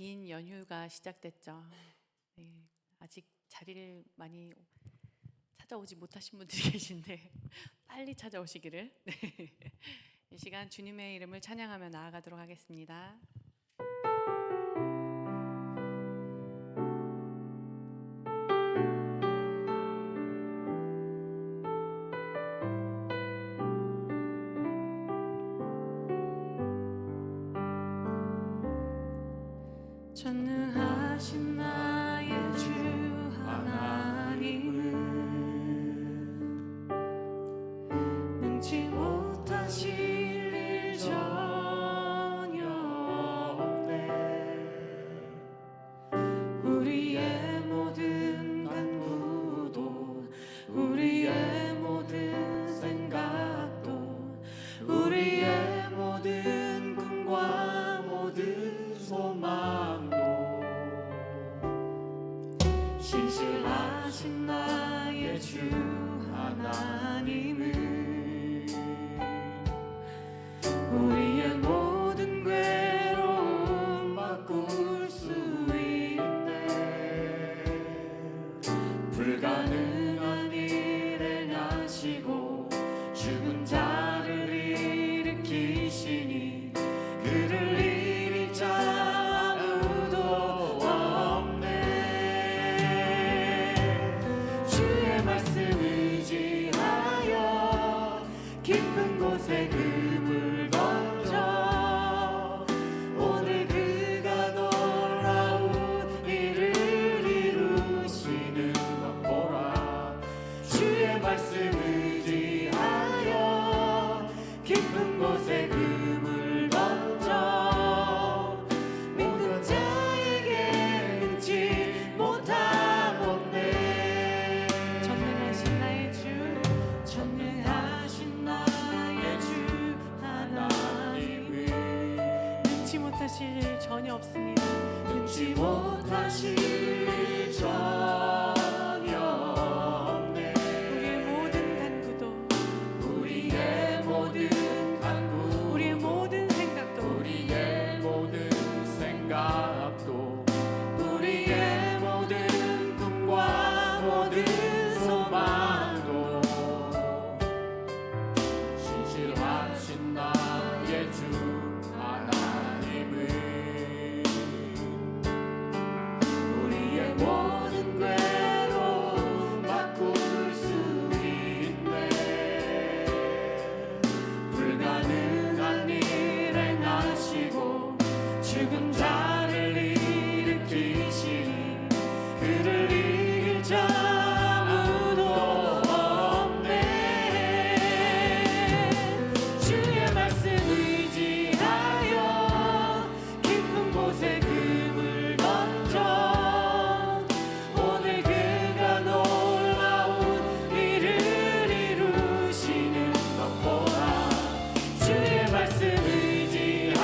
긴 연휴가 시작됐죠. 네, 아직 자리를 많이 찾아오지 못하신 분들이 계신데 빨리 찾아오시기를. 네. 이 시간 주님의 이름을 찬양하며 나아가도록 하겠습니다. 전능하신 나의 주 하나님은 능치 못하실 일 전혀 없네. 우리의 모든 간구도 우리의 모든 생각도 우리의 모든 꿈과 모든 소망도 신실하신 나의 주 하나님은 우리의 모든 괴로움 바꿀 수 있네. 불가능한 일 행하시고 죽은 자를 일으키시니 그를 이길 자 아무도 없네. 주의 말씀 의지하여 깊은 곳에 금을 던져 오늘 그가 놀라운 일을 이루시는 것 보라. 주의 말씀 의지하여 깊은 곳에 금을 던져 믿는 자에게 능치 못함 없네. 전능하신 나의 주, 전능하신 나의 주 하나님은 능치 못하실 일 전혀 없습니다. 능치 못하실 일 전혀 없네. 우리의 모든 간구도 우리의 모든 간구 우리의 모든 생각도 우리의 모든 생각도 우리의 모든 꿈과 모든 소망도 신실하신 나의 주 하나님은 우리의 모든 괴로움 바꿀 수 있네. 불가능한 일 행하시고 죽은 자를 일으키시니 그를 이길 자 아무도 없네. 주의 말씀 의지하여 깊은 곳에 금을 던져 오늘 그가 놀라운 일을 이루시는 것 보라. 주의 말씀 의지하여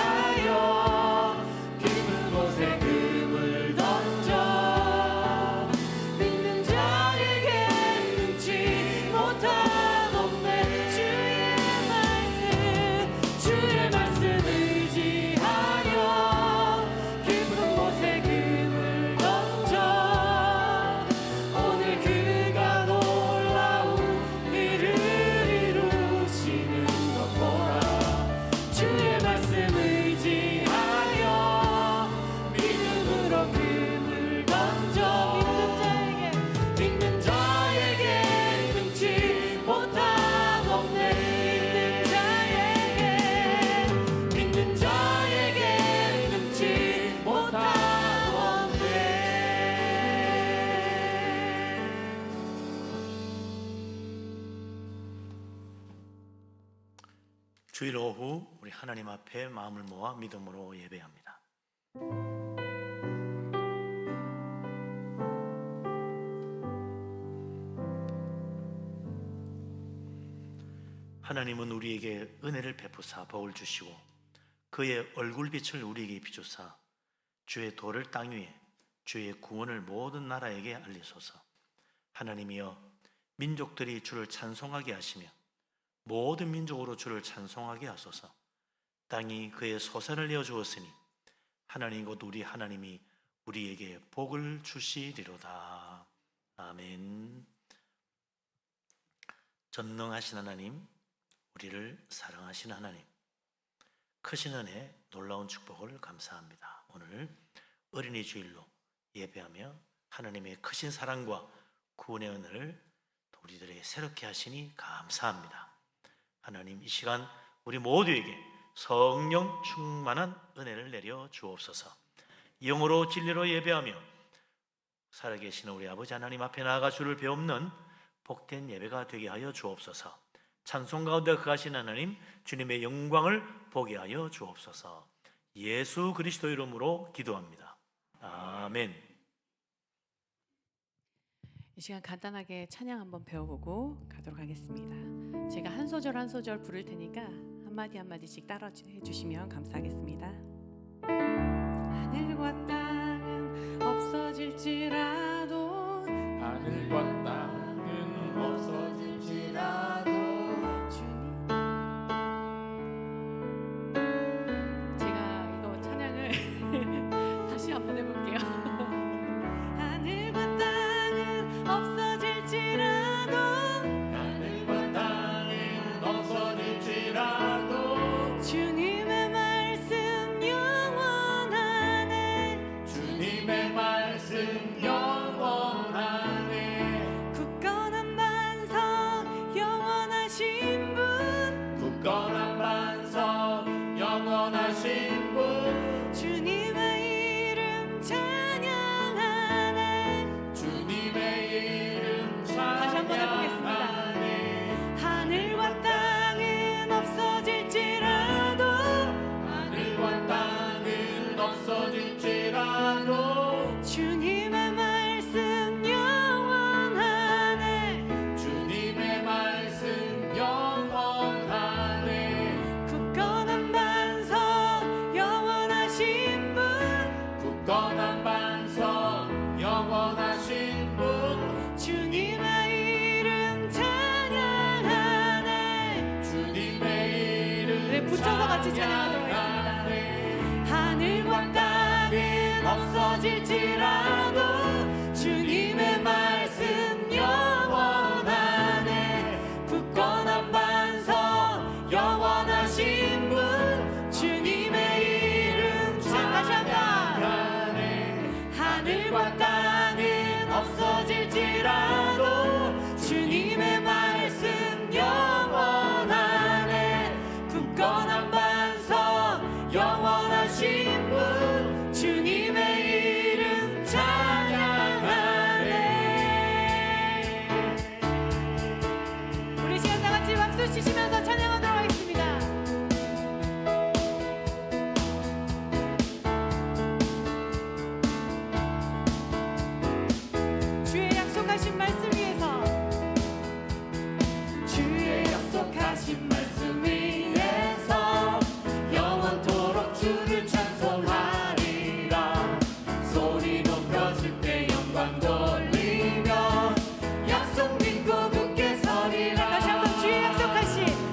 깊은 곳에 금을 던져 믿는 자에게 능치 못함 없네. 주의 말씀 의지하여 깊은 곳에 금을 던져 오늘 그가 놀라운 일을 이루시는 것 보라. 주의 말씀 의지하여 믿음으로 금을 던져 믿는 자에게 능치 못함 없네. 믿는 자에게 능치 못함 없네. 주일 오후 우리 하나님 앞에 마음을 모아 믿음으로 예배합니다. 하나님은 우리에게 은혜를 베푸사 복을 주시고 그의 얼굴빛을 우리에게 비추사 주의 도를 땅 위에 주의 구원을 모든 나라에게 알리소서. 하나님이여, 민족들이 주를 찬송하게 하시며 모든 민족으로 주를 찬송하게 하소서. 땅이 그의 소산을 내어 주었으니 하나님 곧 우리 하나님이 우리에게 복을 주시리로다. 아멘. 전능하신 하나님, 우리를 사랑하신 하나님, 크신 은혜, 놀라운 축복을 감사합니다. 오늘 어린이 주일로 예배하며 하나님의 크신 사랑과 구원의 은혜를 우리들에게 새롭게 하시니 감사합니다. 하나님, 이 시간 우리 모두에게 성령 충만한 은혜를 내려 주옵소서. 영으로 진리로 예배하며 살아계시는 우리 아버지 하나님 앞에 나아가 주를 배움는 복된 예배가 되게 하여 주옵소서. 찬송 가운데 거하신 하나님, 주님의 영광을 보게 하여 주옵소서. 예수 그리스도 이름으로 기도합니다. 아멘. 이 시간 간단하게 찬양 한번 배워보고 가도록 하겠습니다. 제가 한 소절 한 소절 부를 테니까 한마디 한마디씩 따라 해주시면 감사하겠습니다. 하늘과 땅은 없어질지라도, 하늘과 땅은 없어질지라도, 주님. 제가 이거 찬양을 다시 한번 해볼게요. 하늘과 땅은 없어질지라도, 하늘과 땅은 없어질지라도, 주님의 말씀 영원하네. 주님의 말씀 영원하네. 굳건한 반석 영원하신 분, 굳건한 반석 영원하신 분, 주님의 이름 찬양하네. 주님의 이름 다시 한번 해보겠습니다. 찬양하네. 하늘과 땅은 없어질지라도, 하늘과 땅은 없어질지라도, 주님의 말씀 영원하네. 주님의 말씀 영원하네. 굳건한 반석 영원하신 분, 굳건한 반석 영원하신 분, 주님의 이름 찬양하네. 주님의 이름 네, 붙여서 같이 찬양하도록 찬양하네. 하늘과 땅은 없어질지라도, 주님의 말씀 영원하네. 굳건한 반석 영원하신 분, 주님의 이름 찬양하네. 하늘과 땅은 없어질지라도, 주님의 말씀 영원하네. 굳건한 반석 영원하신 분, 주님의 이름 찬양하네. 우리 시간 다 같이 박수 치시면서 찬양하도록 하겠습니다. 주의 약속하신 말씀 위에서, 주의 약속하신 말씀 위에서 영원토록 주를 찬송하리라. 소리 높여줄 때 영광 돌리며 약속 믿고 굳게 서리라. 다시 한번 주의 약속하신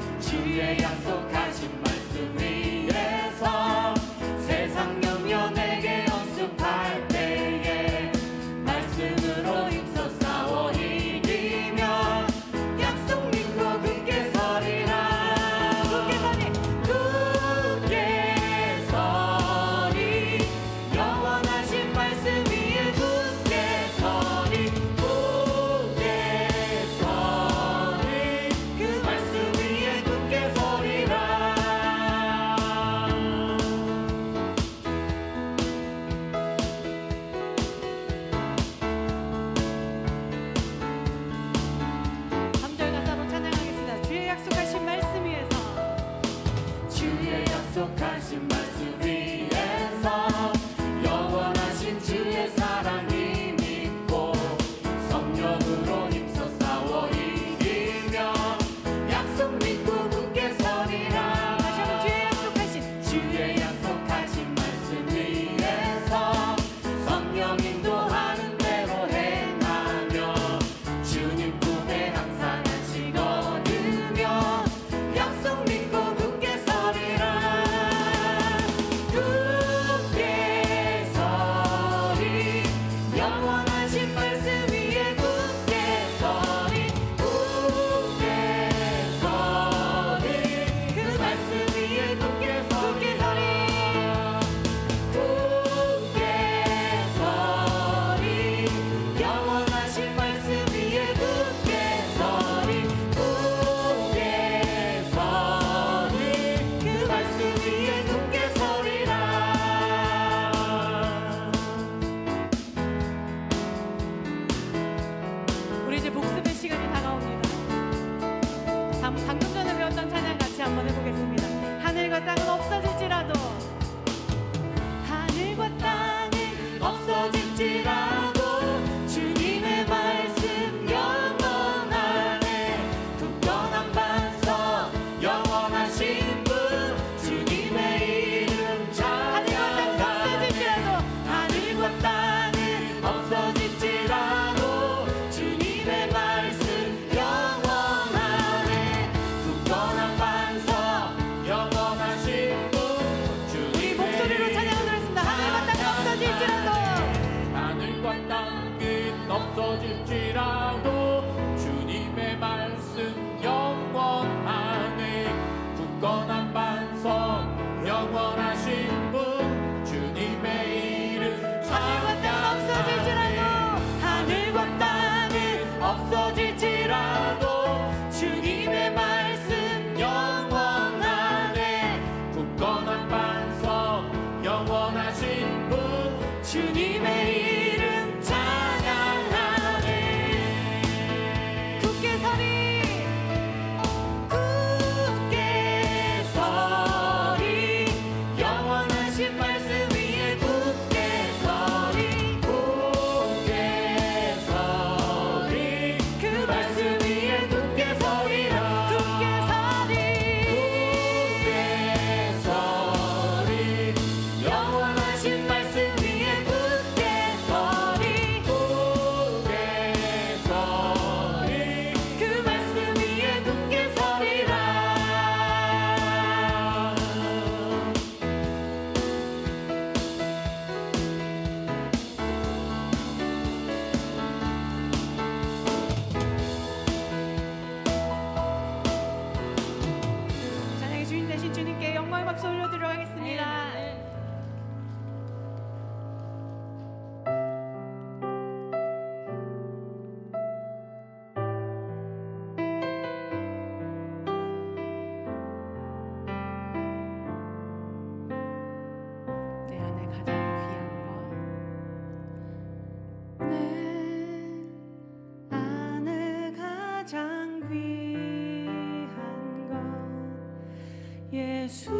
예수를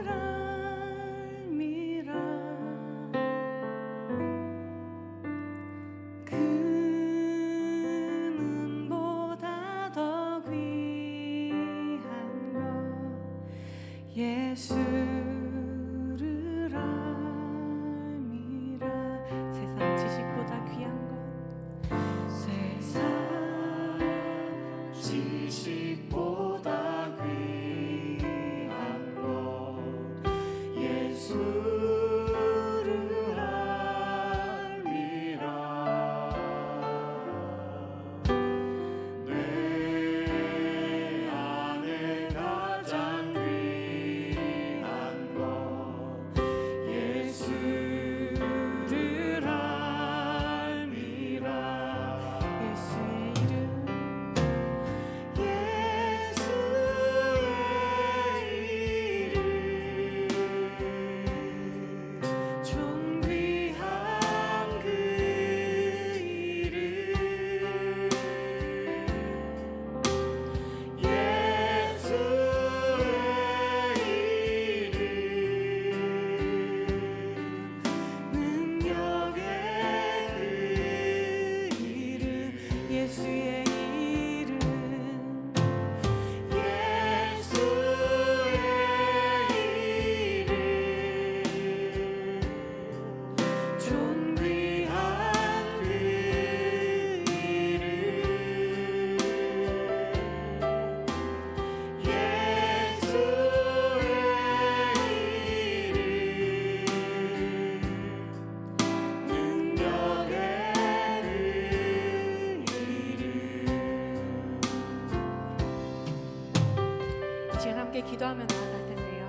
알미라. 금은보다 더 귀한 것 예수를 알미라. 세상 지식보다 귀한 것, 세상 지식보다 귀한 것 예수를 알미라. 내 안에 가장 귀한 것 예수를 알미라. 예수의 이름, 존귀한 그 이름 예수의 이름 능력의 그 이름, 예수의 이름, 예수의 이름 존귀한 그 이름 예수의 이름 능력의 그 이름. 이 시간 함께 기도하며 나아갈 텐데요.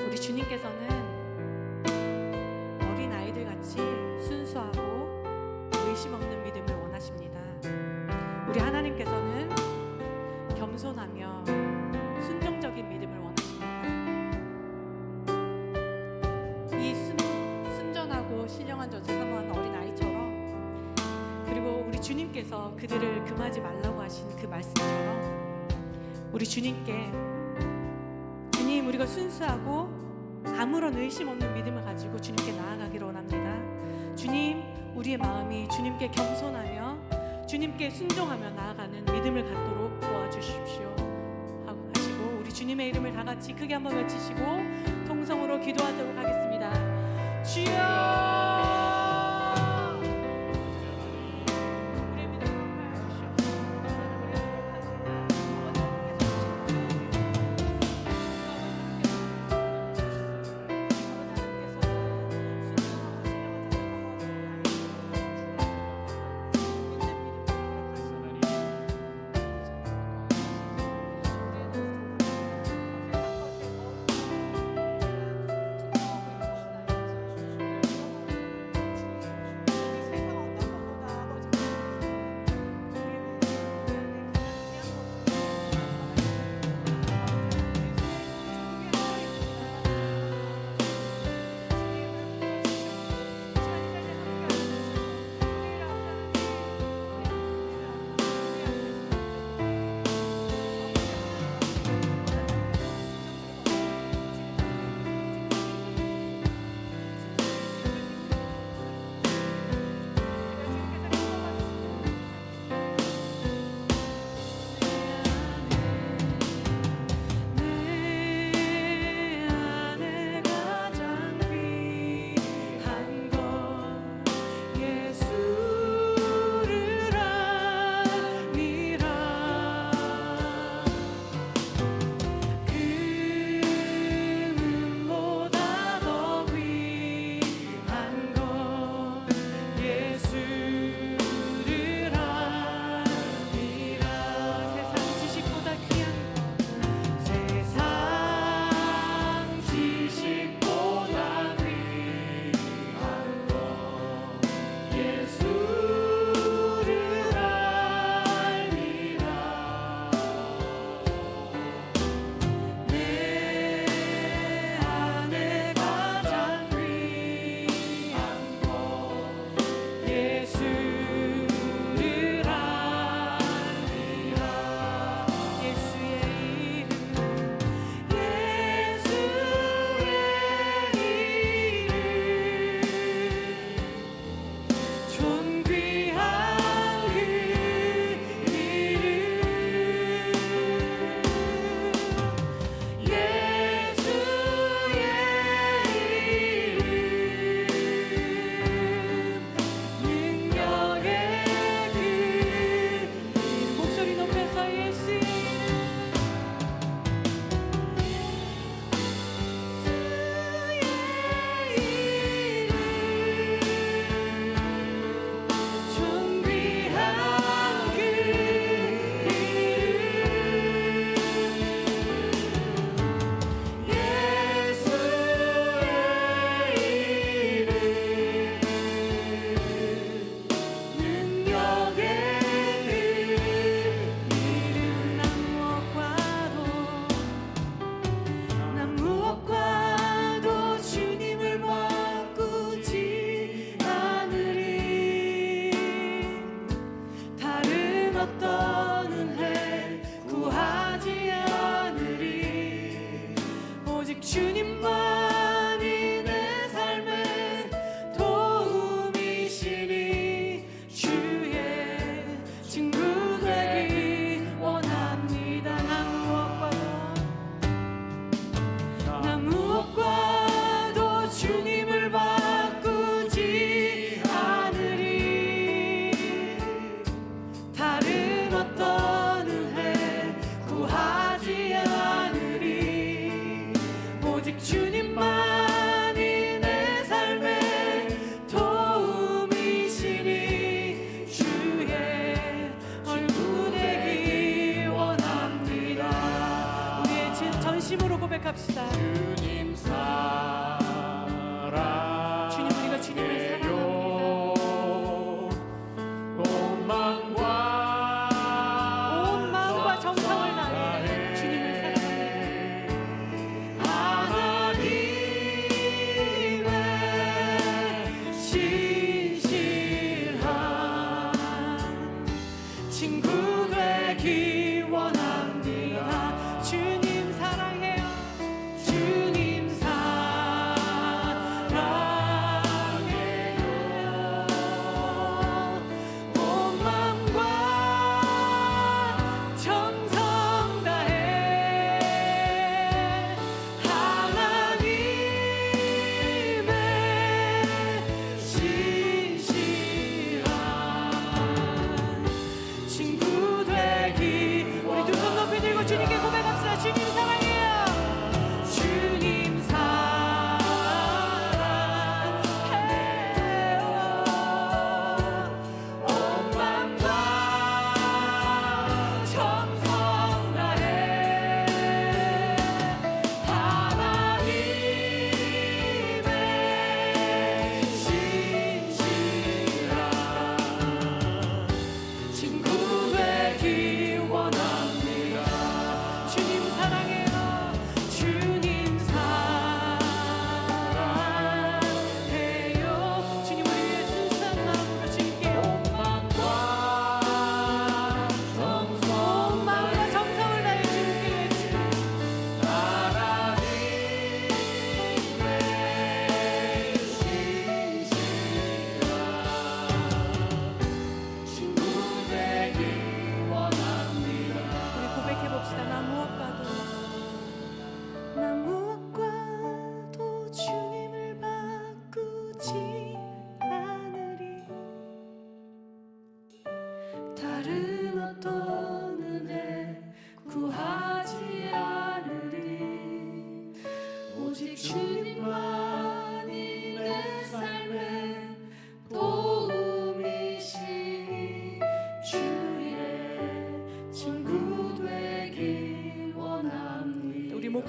우리 주님께서는 어린 아이들 같이 순수하고 의심 없는 믿음을 원하십니다. 우리 하나님께서는 겸손하며 순종적인 믿음을 원하십니다. 이 순전하고 신령한 젖을 사모하는 어린 아이처럼, 그리고 우리 주님께서 그들을 금하지 말라고 하신 그 말씀처럼 우리 주님께, 주님, 우리가 순수하고 아무런 의심 없는 믿음을 가지고 주님께 나아가기를 원합니다. 주님, 우리의 마음이 주님께 겸손하며 주님께 순종하며 나아가는 믿음을 갖도록 도와주십시오 하시고, 우리 주님의 이름을 다 같이 크게 한번 외치시고 통성으로 기도하도록 하겠습니다. 주여, 우리의 믿음을 높여 주시옵소서.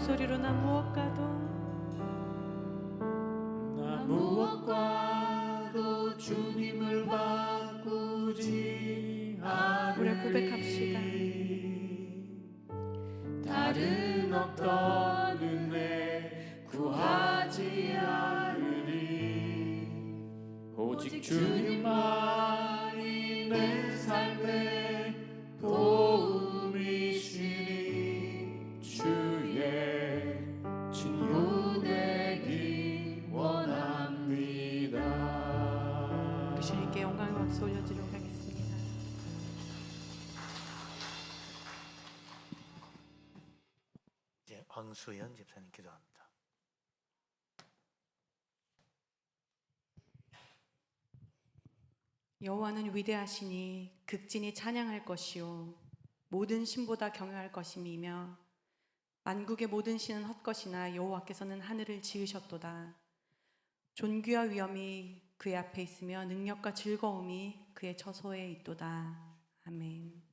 소리로 나 무엇과도 나 무엇과도 주님을 바꾸지 않으리. 우리 고백합시다. 다른 어떤 은혜 구하지 않으리. 오직 주님만이 내 삶의 도움이시니 주의 친구 되기 원합니다. 우리 주님께 영광의 박수 올려드리도록 하겠습니다. 이제 황수연 집사님 기도합니다. 여호와는 위대하시니 극진히 찬양할 것이요 모든 신보다 경외할 것임이며 만국의 모든 신은 헛것이나 여호와께서는 하늘을 지으셨도다. 존귀와 위엄이 그의 앞에 있으며 능력과 즐거움이 그의 처소에 있도다. 아멘.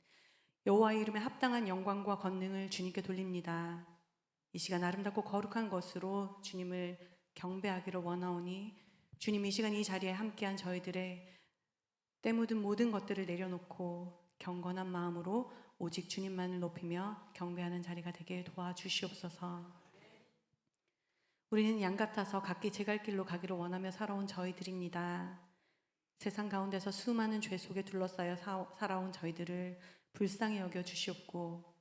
여호와의 이름에 합당한 영광과 권능을 주님께 돌립니다. 이 시간 아름답고 거룩한 것으로 주님을 경배하기를 원하오니 주님 이 시간 이 자리에 함께한 저희들의 때 묻은 모든 것들을 내려놓고 경건한 마음으로 오직 주님만을 높이며 경배하는 자리가 되게 도와주시옵소서. 우리는 양 같아서 각기 제갈 길로 가기를 원하며 살아온 저희들입니다. 세상 가운데서 수많은 죄 속에 둘러싸여 살아온 저희들을 불쌍히 여겨 주시옵고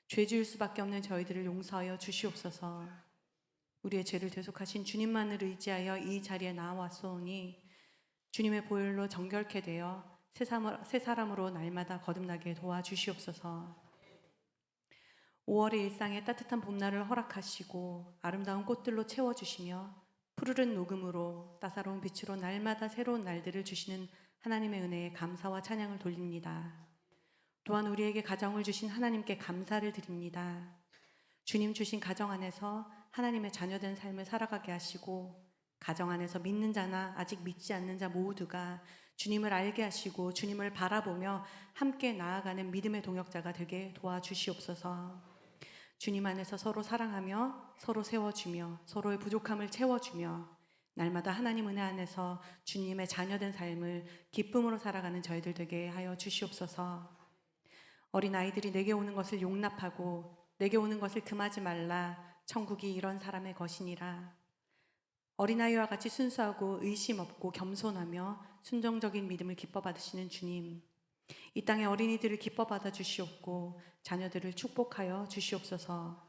죄 지을 수밖에 없는 저희들을 용서하여 주시옵소서. 우리의 죄를 대속하신 주님만을 의지하여 이 자리에 나왔사오니 주님의 보혈로 정결케 되어 새 사람으로 날마다 거듭나게 도와주시옵소서. 5월의 일상에 따뜻한 봄날을 허락하시고 아름다운 꽃들로 채워주시며 푸르른 녹음으로 따사로운 빛으로 날마다 새로운 날들을 주시는 하나님의 은혜에 감사와 찬양을 돌립니다. 또한 우리에게 가정을 주신 하나님께 감사를 드립니다. 주님 주신 가정 안에서 하나님의 자녀된 삶을 살아가게 하시고 가정 안에서 믿는 자나 아직 믿지 않는 자 모두가 주님을 알게 하시고 주님을 바라보며 함께 나아가는 믿음의 동역자가 되게 도와주시옵소서. 주님 안에서 서로 사랑하며 서로 세워주며 서로의 부족함을 채워주며 날마다 하나님 은혜 안에서 주님의 자녀된 삶을 기쁨으로 살아가는 저희들 되게 하여 주시옵소서. 어린아이들이 내게 오는 것을 용납하고 내게 오는 것을 금하지 말라. 천국이 이런 사람의 것이니라. 어린아이와 같이 순수하고 의심 없고 겸손하며 순종적인 믿음을 기뻐 받으시는 주님, 이 땅의 어린이들을 기뻐 받아 주시옵고 자녀들을 축복하여 주시옵소서.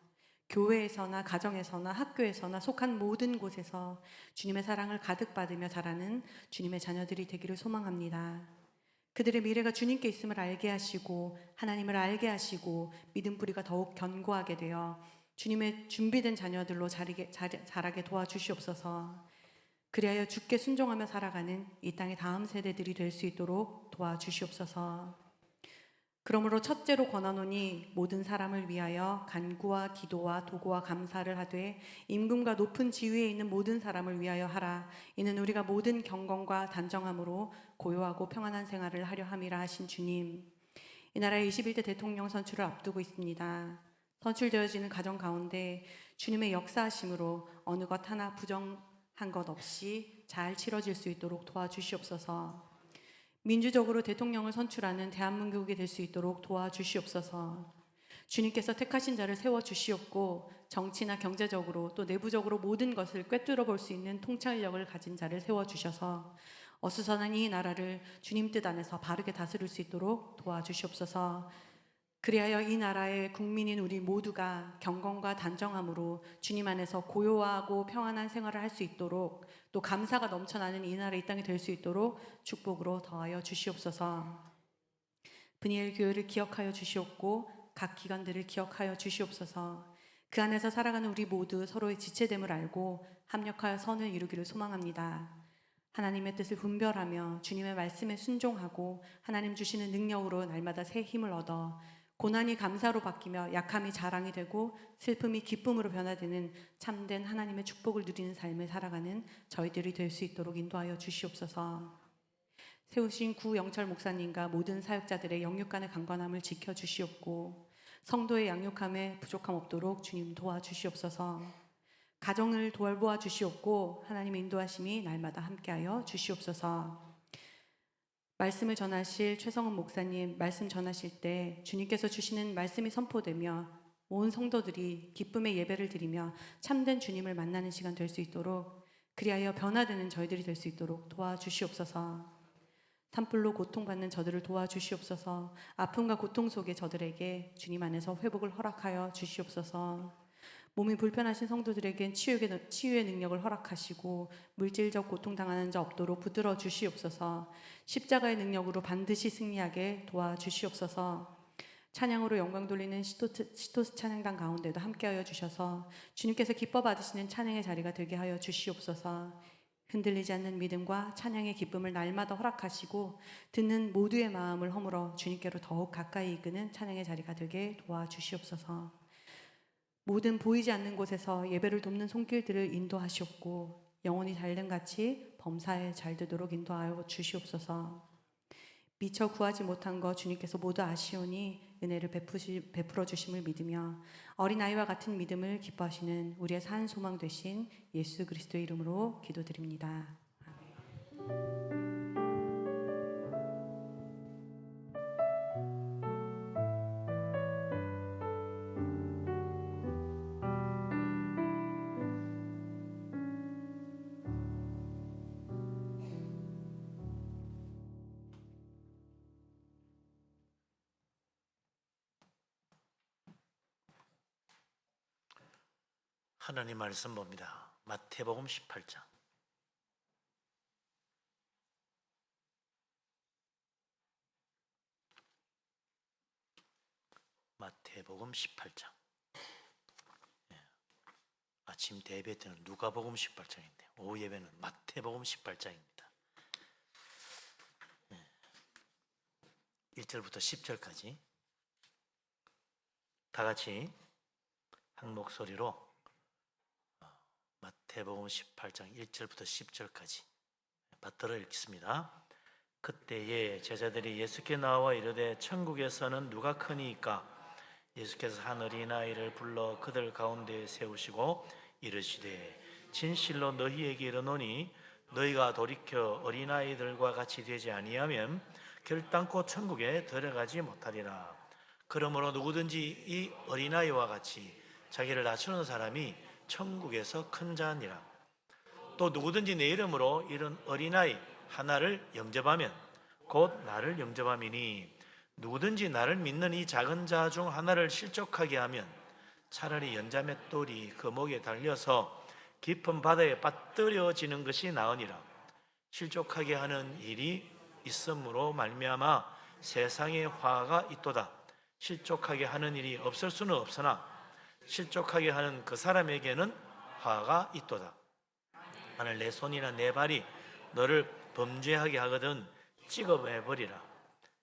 교회에서나 가정에서나 학교에서나 속한 모든 곳에서 주님의 사랑을 가득 받으며 자라는 주님의 자녀들이 되기를 소망합니다. 그들의 미래가 주님께 있음을 알게 하시고 하나님을 알게 하시고 믿음 뿌리가 더욱 견고하게 되어 주님의 준비된 자녀들로 자라게 도와주시옵소서. 그리하여 주께 순종하며 살아가는 이 땅의 다음 세대들이 될 수 있도록 도와주시옵소서. 그러므로 첫째로 권하노니 모든 사람을 위하여 간구와 기도와 도구와 감사를 하되 임금과 높은 지위에 있는 모든 사람을 위하여 하라. 이는 우리가 모든 경건과 단정함으로 고요하고 평안한 생활을 하려 함이라 하신 주님, 이 나라의 21대 대통령 선출을 앞두고 있습니다. 선출되어지는 가정 가운데 주님의 역사하심으로 어느 것 하나 부정한 것 없이 잘 치러질 수 있도록 도와주시옵소서. 민주적으로 대통령을 선출하는 대한민국이 될 수 있도록 도와주시옵소서. 주님께서 택하신 자를 세워주시옵고 정치나 경제적으로 또 내부적으로 모든 것을 꿰뚫어 볼 수 있는 통찰력을 가진 자를 세워주셔서 어수선한 이 나라를 주님 뜻 안에서 바르게 다스릴 수 있도록 도와주시옵소서. 그리하여 이 나라의 국민인 우리 모두가 경건과 단정함으로 주님 안에서 고요하고 평안한 생활을 할 수 있도록 또 감사가 넘쳐나는 이 나라 이 땅이 될 수 있도록 축복으로 더하여 주시옵소서. 브니엘 교회를 기억하여 주시옵고 각 기관들을 기억하여 주시옵소서. 그 안에서 살아가는 우리 모두 서로의 지체됨을 알고 합력하여 선을 이루기를 소망합니다. 하나님의 뜻을 분별하며 주님의 말씀에 순종하고 하나님 주시는 능력으로 날마다 새 힘을 얻어 고난이 감사로 바뀌며 약함이 자랑이 되고 슬픔이 기쁨으로 변화되는 참된 하나님의 축복을 누리는 삶을 살아가는 저희들이 될 수 있도록 인도하여 주시옵소서. 세우신 구영철 목사님과 모든 사역자들의 영육 간의 강건함을 지켜주시옵고 성도의 양육함에 부족함 없도록 주님 도와주시옵소서. 가정을 돌보아 주시옵고 하나님의 인도하심이 날마다 함께하여 주시옵소서. 말씀을 전하실 최성은 목사님 말씀 전하실 때 주님께서 주시는 말씀이 선포되며 온 성도들이 기쁨의 예배를 드리며 참된 주님을 만나는 시간 될 수 있도록, 그리하여 변화되는 저희들이 될 수 있도록 도와주시옵소서. 산불로 고통받는 저들을 도와주시옵소서. 아픔과 고통 속에 저들에게 주님 안에서 회복을 허락하여 주시옵소서. 몸이 불편하신 성도들에겐 치유의 능력을 허락하시고 물질적 고통당하는 자 없도록 붙들어 주시옵소서. 십자가의 능력으로 반드시 승리하게 도와주시옵소서. 찬양으로 영광 돌리는 시토스 찬양단 가운데도 함께하여 주셔서 주님께서 기뻐 받으시는 찬양의 자리가 되게 하여 주시옵소서. 흔들리지 않는 믿음과 찬양의 기쁨을 날마다 허락하시고 듣는 모두의 마음을 허물어 주님께로 더욱 가까이 이끄는 찬양의 자리가 되게 도와주시옵소서. 모든 보이지 않는 곳에서 예배를 돕는 손길들을 인도하시옵고 영혼이 달됨같이 범사에 잘 되도록 인도하여 주시옵소서. 미처 구하지 못한 것 주님께서 모두 아시오니 은혜를 베풀어 주심을 믿으며 어린아이와 같은 믿음을 기뻐하시는 우리의 산 소망 되신 예수 그리스도의 이름으로 기도드립니다. 하나님 말씀 봅니다. 마태복음 18장. 마태복음 18장. 아침 대배 때는 누가복음 18장인데 오후 예배는 마태복음 18장입니다. 1절부터 10절까지 다 같이 한 목소리로 마태복음 18장 1절부터 10절까지 받들어 읽겠습니다. 그때에 제자들이 예수께 나와 이르되 천국에서는 누가 크니이까? 예수께서 한 어린아이를 불러 그들 가운데 세우시고 이르시되 진실로 너희에게 이르노니 너희가 돌이켜 어린아이들과 같이 되지 아니하면 결단코 천국에 들어가지 못하리라. 그러므로 누구든지 이 어린아이와 같이 자기를 낮추는 사람이 천국에서 큰 자니라. 또 누구든지 내 이름으로 이런 어린아이 하나를 영접하면 곧 나를 영접함이니 누구든지 나를 믿는 이 작은 자 중 하나를 실족하게 하면 차라리 연자맷돌이 그 목에 달려서 깊은 바다에 빠뜨려지는 것이 나으니라. 실족하게 하는 일이 있음으로 말미암아 세상에 화가 있도다. 실족하게 하는 일이 없을 수는 없으나 실족하게 하는 그 사람에게는 화가 있도다. 만일 내 손이나 내 발이 너를 범죄하게 하거든 찍어내버리라.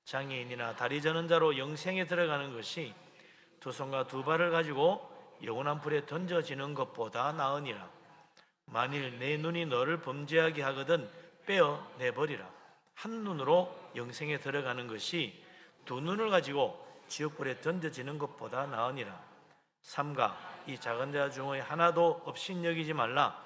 장애인이나 다리 저는 자로 영생에 들어가는 것이 두 손과 두 발을 가지고 영원한 불에 던져지는 것보다 나으니라. 만일 내 눈이 너를 범죄하게 하거든 빼어내버리라. 한 눈으로 영생에 들어가는 것이 두 눈을 가지고 지옥불에 던져지는 것보다 나으니라. 삼가 이 작은 자 중에 하나도 업신여기지 말라.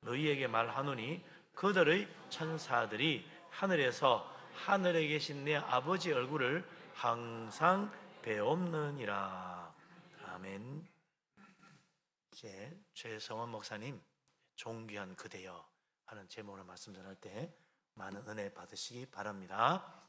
너희에게 말하노니 그들의 천사들이 하늘에서 하늘에 계신 내 아버지 얼굴을 항상 배옵느니라. 아멘. 이제 최성원 목사님 존귀한 그대여 하는 제목으로 말씀 전할 때 많은 은혜 받으시기 바랍니다.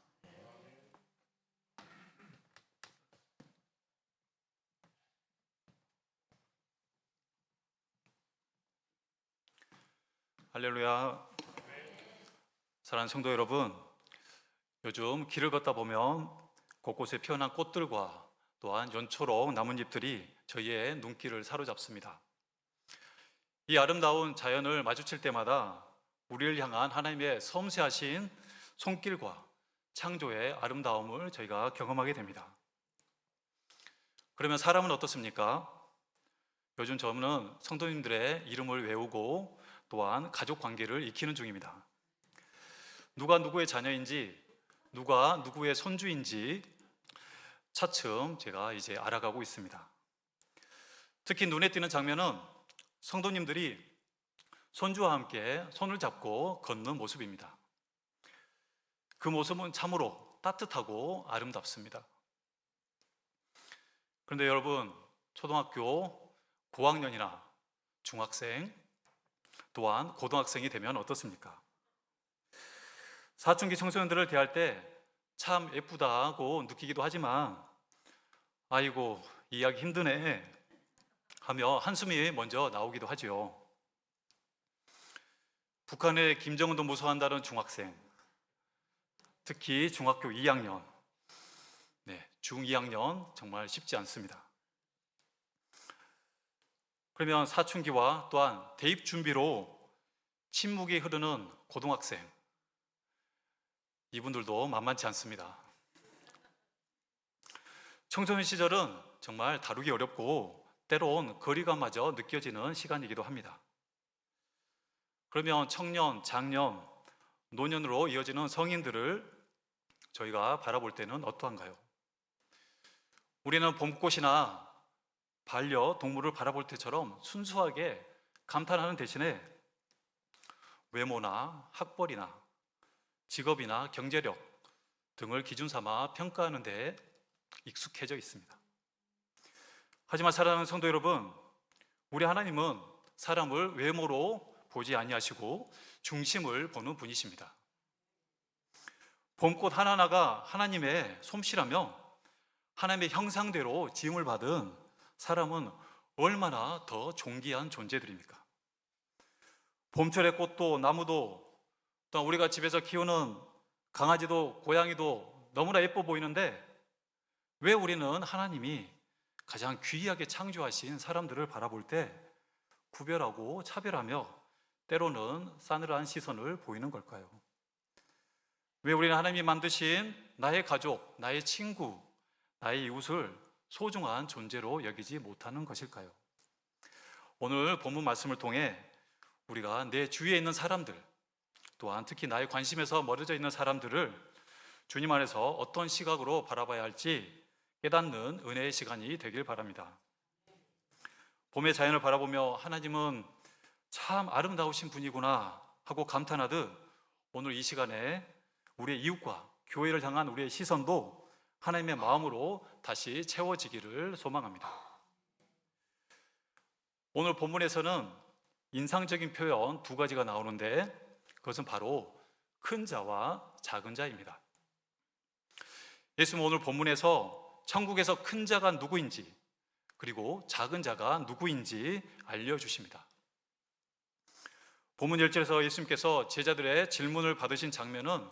할렐루야. 사랑하는 성도 여러분, 요즘 길을 걷다 보면 곳곳에 피어난 꽃들과 또한 연초록 나뭇잎들이 저희의 눈길을 사로잡습니다. 이 아름다운 자연을 마주칠 때마다 우리를 향한 하나님의 섬세하신 손길과 창조의 아름다움을 저희가 경험하게 됩니다. 그러면 사람은 어떻습니까? 요즘 저는 성도님들의 이름을 외우고 또한 가족 관계를 익히는 중입니다. 누가 누구의 자녀인지, 누가 누구의 손주인지, 차츰 제가 이제 알아가고 있습니다. 특히 눈에 띄는 장면은 성도님들이 손주와 함께 손을 잡고 걷는 모습입니다. 그 모습은 참으로 따뜻하고 아름답습니다. 그런데 여러분, 초등학교 고학년이나 중학생 또한 고등학생이 되면 어떻습니까? 사춘기 청소년들을 대할 때 참 예쁘다고 느끼기도 하지만 아이고 이해하기 힘드네 하며 한숨이 먼저 나오기도 하죠. 북한의 김정은도 무서워한다는 중학생, 특히 중학교 2학년, 중2학년 정말 쉽지 않습니다. 그러면 사춘기와 또한 대입 준비로 침묵이 흐르는 고등학생, 이분들도 만만치 않습니다. 청소년 시절은 정말 다루기 어렵고 때론 거리감마저 느껴지는 시간이기도 합니다. 그러면 청년, 장년, 노년으로 이어지는 성인들을 저희가 바라볼 때는 어떠한가요? 우리는 봄꽃이나 반려동물을 바라볼 때처럼 순수하게 감탄하는 대신에 외모나 학벌이나 직업이나 경제력 등을 기준 삼아 평가하는 데 익숙해져 있습니다. 하지만 사랑하는 성도 여러분, 우리 하나님은 사람을 외모로 보지 아니하시고 중심을 보는 분이십니다. 봄꽃 하나하나가 하나님의 솜씨라며 하나님의 형상대로 지음을 받은 사람은 얼마나 더 존귀한 존재들입니까? 봄철의 꽃도 나무도 또 우리가 집에서 키우는 강아지도 고양이도 너무나 예뻐 보이는데 왜 우리는 하나님이 가장 귀하게 창조하신 사람들을 바라볼 때 구별하고 차별하며 때로는 싸늘한 시선을 보이는 걸까요? 왜 우리는 하나님이 만드신 나의 가족, 나의 친구, 나의 이웃을 소중한 존재로 여기지 못하는 것일까요? 오늘 본문 말씀을 통해 우리가 내 주위에 있는 사람들, 또한 특히 나의 관심에서 멀어져 있는 사람들을 주님 안에서 어떤 시각으로 바라봐야 할지 깨닫는 은혜의 시간이 되길 바랍니다. 봄의 자연을 바라보며 하나님은 참 아름다우신 분이구나 하고 감탄하듯 오늘 이 시간에 우리의 이웃과 교회를 향한 우리의 시선도 하나님의 마음으로 다시 채워지기를 소망합니다. 오늘 본문에서는 인상적인 표현 두 가지가 나오는데 그것은 바로 큰 자와 작은 자입니다. 예수님은 오늘 본문에서 천국에서 큰 자가 누구인지 그리고 작은 자가 누구인지 알려주십니다. 본문 1절에서 예수님께서 제자들의 질문을 받으신 장면은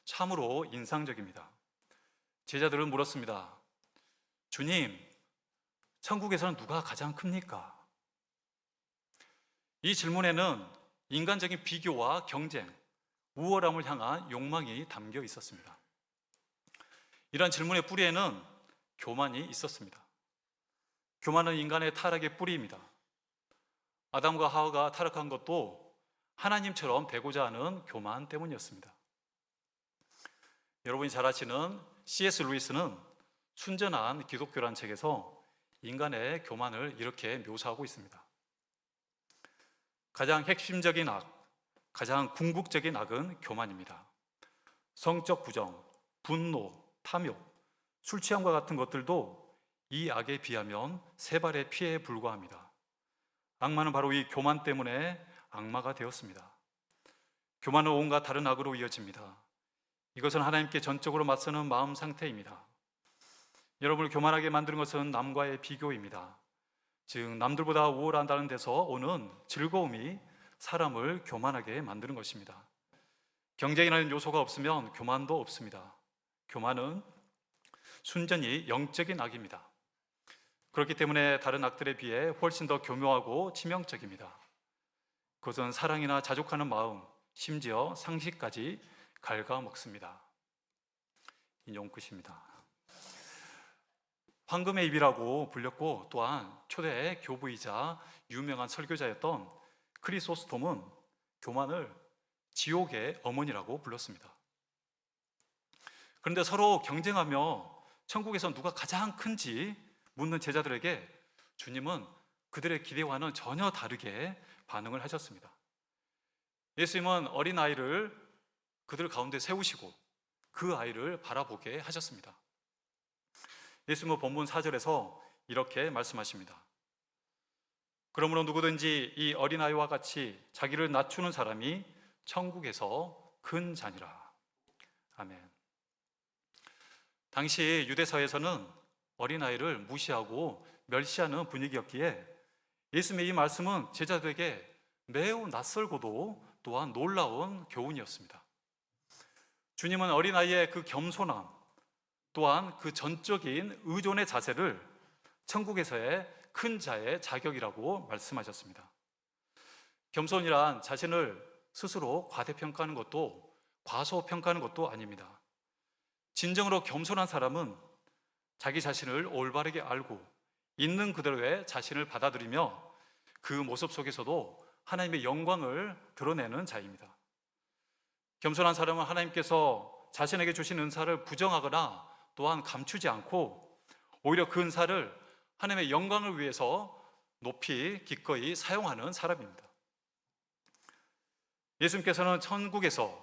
참으로 인상적입니다. 제자들은 물었습니다. 주님, 천국에서는 누가 가장 큽니까? 이 질문에는 인간적인 비교와 경쟁, 우월함을 향한 욕망이 담겨 있었습니다. 이런 질문의 뿌리에는 교만이 있었습니다. 교만은 인간의 타락의 뿌리입니다. 아담과 하와가 타락한 것도 하나님처럼 되고자 하는 교만 때문이었습니다. 여러분이 잘 아시는 C.S. 루이스는 순전한 기독교란 책에서 인간의 교만을 이렇게 묘사하고 있습니다. 가장 핵심적인 악, 가장 궁극적인 악은 교만입니다. 성적 부정, 분노, 탐욕, 술 취함과 같은 것들도 이 악에 비하면 세 발의 피해에 불과합니다. 악마는 바로 이 교만 때문에 악마가 되었습니다. 교만은 온갖 다른 악으로 이어집니다. 이것은 하나님께 전적으로 맞서는 마음 상태입니다. 여러분을 교만하게 만드는 것은 남과의 비교입니다. 즉 남들보다 우월한다는 데서 오는 즐거움이 사람을 교만하게 만드는 것입니다. 경쟁이라는 요소가 없으면 교만도 없습니다. 교만은 순전히 영적인 악입니다. 그렇기 때문에 다른 악들에 비해 훨씬 더 교묘하고 치명적입니다. 그것은 사랑이나 자족하는 마음, 심지어 상식까지 갉아먹습니다. 인용 끝입니다. 황금의 입이라고 불렸고 또한 초대 교부이자 유명한 설교자였던 크리소스톰은 교만을 지옥의 어머니라고 불렀습니다. 그런데 서로 경쟁하며 천국에서 누가 가장 큰지 묻는 제자들에게 주님은 그들의 기대와는 전혀 다르게 반응을 하셨습니다. 예수님은 어린아이를 그들 가운데 세우시고 그 아이를 바라보게 하셨습니다. 예수님은 본문 4절에서 이렇게 말씀하십니다. 그러므로 누구든지 이 어린아이와 같이 자기를 낮추는 사람이 천국에서 큰 자니라. 아멘. 당시 유대사회에서는 어린아이를 무시하고 멸시하는 분위기였기에 예수님의 이 말씀은 제자들에게 매우 낯설고도 또한 놀라운 교훈이었습니다. 주님은 어린아이의 그 겸손함, 또한 그 전적인 의존의 자세를 천국에서의 큰 자의 자격이라고 말씀하셨습니다. 겸손이란 자신을 스스로 과대평가하는 것도 과소평가하는 것도 아닙니다. 진정으로 겸손한 사람은 자기 자신을 올바르게 알고 있는 그대로의 자신을 받아들이며 그 모습 속에서도 하나님의 영광을 드러내는 자입니다. 겸손한 사람은 하나님께서 자신에게 주신 은사를 부정하거나 또한 감추지 않고 오히려 그 은사를 하나님의 영광을 위해서 높이 기꺼이 사용하는 사람입니다. 예수님께서는 천국에서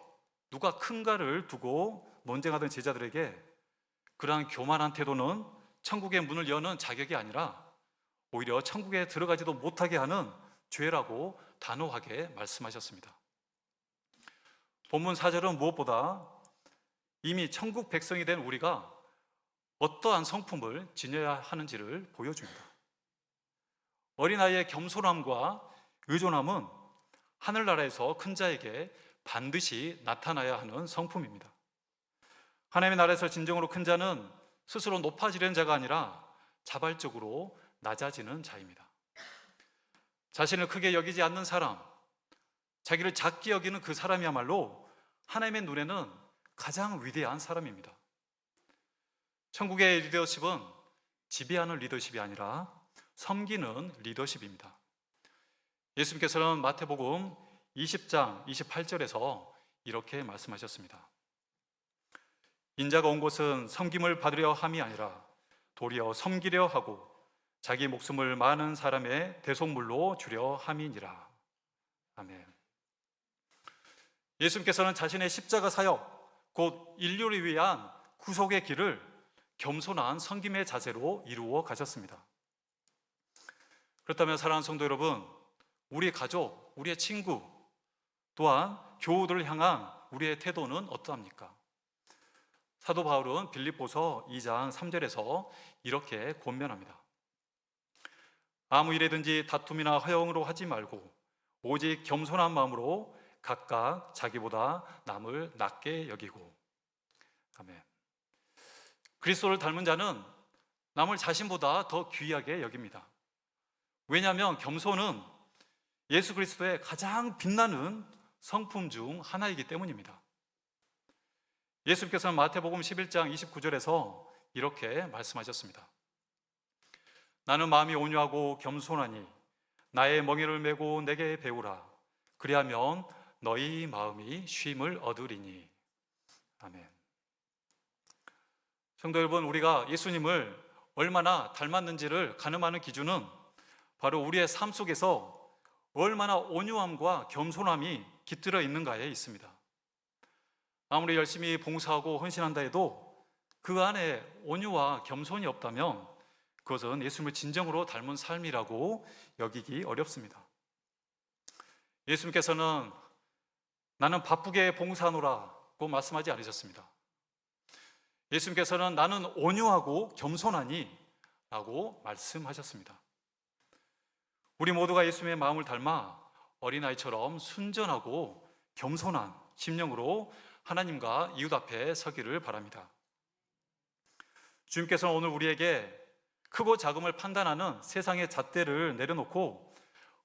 누가 큰가를 두고 논쟁하던 제자들에게 그러한 교만한 태도는 천국의 문을 여는 자격이 아니라 오히려 천국에 들어가지도 못하게 하는 죄라고 단호하게 말씀하셨습니다. 본문 4절은 무엇보다 이미 천국 백성이 된 우리가 어떠한 성품을 지녀야 하는지를 보여줍니다. 어린아이의 겸손함과 의존함은 하늘나라에서 큰 자에게 반드시 나타나야 하는 성품입니다. 하나님의 나라에서 진정으로 큰 자는 스스로 높아지려는 자가 아니라 자발적으로 낮아지는 자입니다. 자신을 크게 여기지 않는 사람, 자기를 작게 여기는 그 사람이야말로 하나님의 눈에는 가장 위대한 사람입니다. 천국의 리더십은 지배하는 리더십이 아니라 섬기는 리더십입니다. 예수님께서는 마태복음 20장 28절에서 이렇게 말씀하셨습니다. 인자가 온 곳은 섬김을 받으려 함이 아니라 도리어 섬기려 하고 자기 목숨을 많은 사람의 대속물로 주려 함이니라. 아멘. 예수님께서는 자신의 십자가 사역, 곧 인류를 위한 구속의 길을 겸손한 섬김의 자세로 이루어 가셨습니다. 그렇다면 사랑하는 성도 여러분, 우리 가족, 우리의 친구, 또한 교우들을 향한 우리의 태도는 어떠합니까? 사도 바울은 빌립보서 2장 3절에서 이렇게 권면합니다. 아무 일에든지 다툼이나 허영으로 하지 말고 오직 겸손한 마음으로 각각 자기보다 남을 낮게 여기고. 아멘. 그리스도를 닮은 자는 남을 자신보다 더 귀하게 여깁니다. 왜냐하면 겸손은 예수 그리스도의 가장 빛나는 성품 중 하나이기 때문입니다. 예수님께서는 마태복음 11장 29절에서 이렇게 말씀하셨습니다. 나는 마음이 온유하고 겸손하니 나의 멍에를 메고 내게 배우라. 그리하면 너희 마음이 쉼을 얻으리니. 아멘. 성도 여러분, 우리가 예수님을 얼마나 닮았는지를 가늠하는 기준은 바로 우리의 삶 속에서 얼마나 온유함과 겸손함이 깃들어 있는가에 있습니다. 아무리 열심히 봉사하고 헌신한다 해도 그 안에 온유와 겸손이 없다면 그것은 예수님을 진정으로 닮은 삶이라고 여기기 어렵습니다. 예수님께서는 나는 바쁘게 봉사하노라고 말씀하지 않으셨습니다. 예수님께서는 나는 온유하고 겸손하니 라고 말씀하셨습니다. 우리 모두가 예수님의 마음을 닮아 어린아이처럼 순전하고 겸손한 심령으로 하나님과 이웃 앞에 서기를 바랍니다. 주님께서는 오늘 우리에게 크고 작음을 판단하는 세상의 잣대를 내려놓고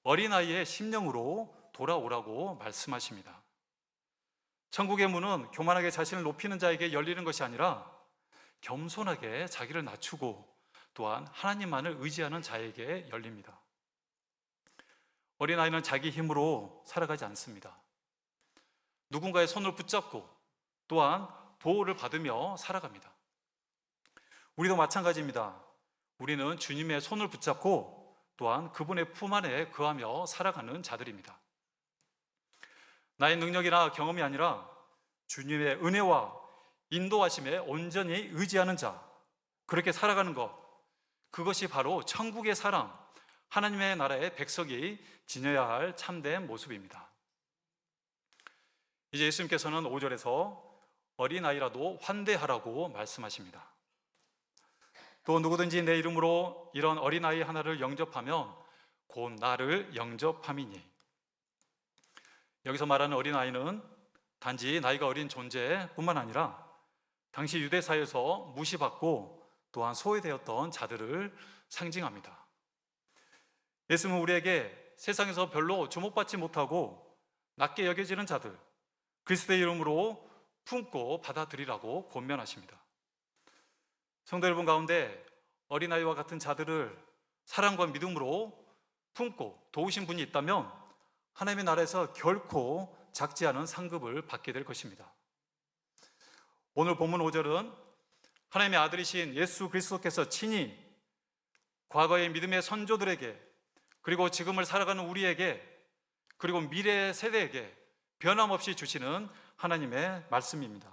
어린아이의 심령으로 돌아오라고 말씀하십니다. 천국의 문은 교만하게 자신을 높이는 자에게 열리는 것이 아니라 겸손하게 자기를 낮추고 또한 하나님만을 의지하는 자에게 열립니다. 어린아이는 자기 힘으로 살아가지 않습니다. 누군가의 손을 붙잡고 또한 보호를 받으며 살아갑니다. 우리도 마찬가지입니다. 우리는 주님의 손을 붙잡고 또한 그분의 품 안에 거하며 살아가는 자들입니다. 나의 능력이나 경험이 아니라 주님의 은혜와 인도하심에 온전히 의지하는 자, 그렇게 살아가는 것, 그것이 바로 천국의 사람, 하나님의 나라의 백성이 지녀야 할 참된 모습입니다. 이제 예수님께서는 5절에서 어린아이라도 환대하라고 말씀하십니다. 또 누구든지 내 이름으로 이런 어린아이 하나를 영접하면 곧 나를 영접함이니. 여기서 말하는 어린아이는 단지 나이가 어린 존재뿐만 아니라 당시 유대사회에서 무시받고 또한 소외되었던 자들을 상징합니다. 예수님은 우리에게 세상에서 별로 주목받지 못하고 낮게 여겨지는 자들, 그리스도의 이름으로 품고 받아들이라고 권면하십니다. 성도 여러분 가운데 어린아이와 같은 자들을 사랑과 믿음으로 품고 도우신 분이 있다면 하나님의 나라에서 결코 작지 않은 상급을 받게 될 것입니다. 오늘 본문 5절은 하나님의 아들이신 예수 그리스도께서 친히 과거의 믿음의 선조들에게, 그리고 지금을 살아가는 우리에게, 그리고 미래 세대에게 변함없이 주시는 하나님의 말씀입니다.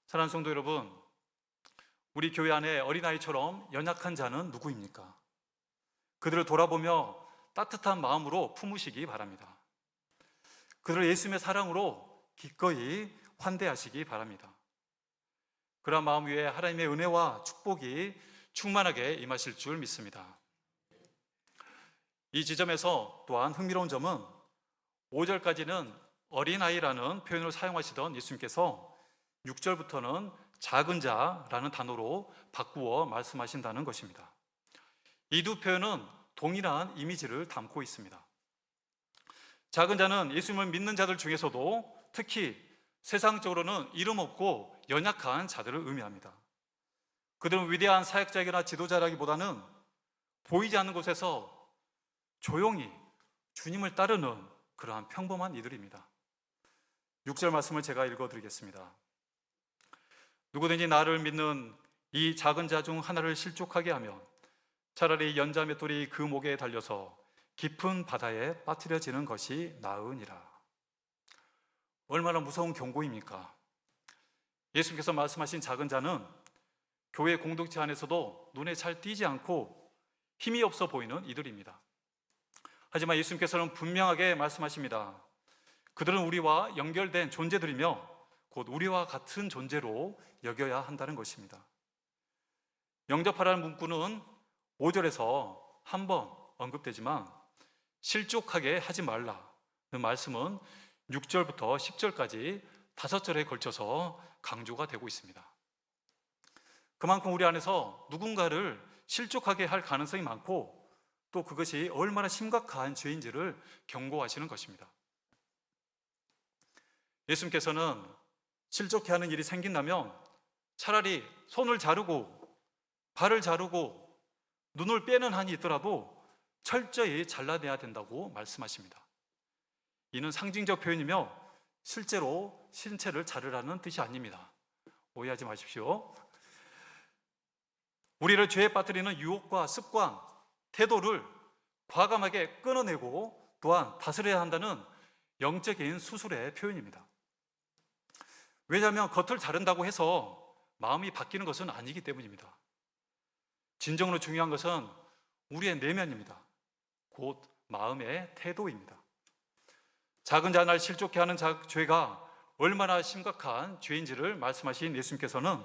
사랑하는 성도 여러분, 우리 교회 안에 어린아이처럼 연약한 자는 누구입니까? 그들을 돌아보며 따뜻한 마음으로 품으시기 바랍니다. 그들을 예수님의 사랑으로 기꺼이 환대하시기 바랍니다. 그러한 마음 위에 하나님의 은혜와 축복이 충만하게 임하실 줄 믿습니다. 이 지점에서 또한 흥미로운 점은 5절까지는 어린아이라는 표현을 사용하시던 예수님께서 6절부터는 작은 자라는 단어로 바꾸어 말씀하신다는 것입니다. 이 두 표현은 동일한 이미지를 담고 있습니다. 작은 자는 예수님을 믿는 자들 중에서도 특히 세상적으로는 이름 없고 연약한 자들을 의미합니다. 그들은 위대한 사역자이거나 지도자라기보다는 보이지 않는 곳에서 조용히 주님을 따르는 그러한 평범한 이들입니다. 6절 말씀을 제가 읽어드리겠습니다. 누구든지 나를 믿는 이 작은 자 중 하나를 실족하게 하면 차라리 연자 맷돌이 그 목에 달려서 깊은 바다에 빠뜨려지는 것이 나으니라. 얼마나 무서운 경고입니까? 예수님께서 말씀하신 작은 자는 교회 공동체 안에서도 눈에 잘 띄지 않고 힘이 없어 보이는 이들입니다. 하지만 예수님께서는 분명하게 말씀하십니다. 그들은 우리와 연결된 존재들이며 곧 우리와 같은 존재로 여겨야 한다는 것입니다. 영접하라는 문구는 5절에서 한 번 언급되지만 실족하게 하지 말라는 말씀은 6절부터 10절까지 5절에 걸쳐서 강조가 되고 있습니다. 그만큼 우리 안에서 누군가를 실족하게 할 가능성이 많고 또 그것이 얼마나 심각한 죄인지를 경고하시는 것입니다. 예수님께서는 실족해 하는 일이 생긴다면 차라리 손을 자르고 발을 자르고 눈을 빼는 한이 있더라도 철저히 잘라내야 된다고 말씀하십니다. 이는 상징적 표현이며 실제로 신체를 자르라는 뜻이 아닙니다. 오해하지 마십시오. 우리를 죄에 빠뜨리는 유혹과 습관, 태도를 과감하게 끊어내고 또한 다스려야 한다는 영적인 수술의 표현입니다. 왜냐하면 겉을 자른다고 해서 마음이 바뀌는 것은 아니기 때문입니다. 진정으로 중요한 것은 우리의 내면입니다. 곧 마음의 태도입니다. 작은 자 하나를 실족해 하는 죄가 얼마나 심각한 죄인지를 말씀하신 예수님께서는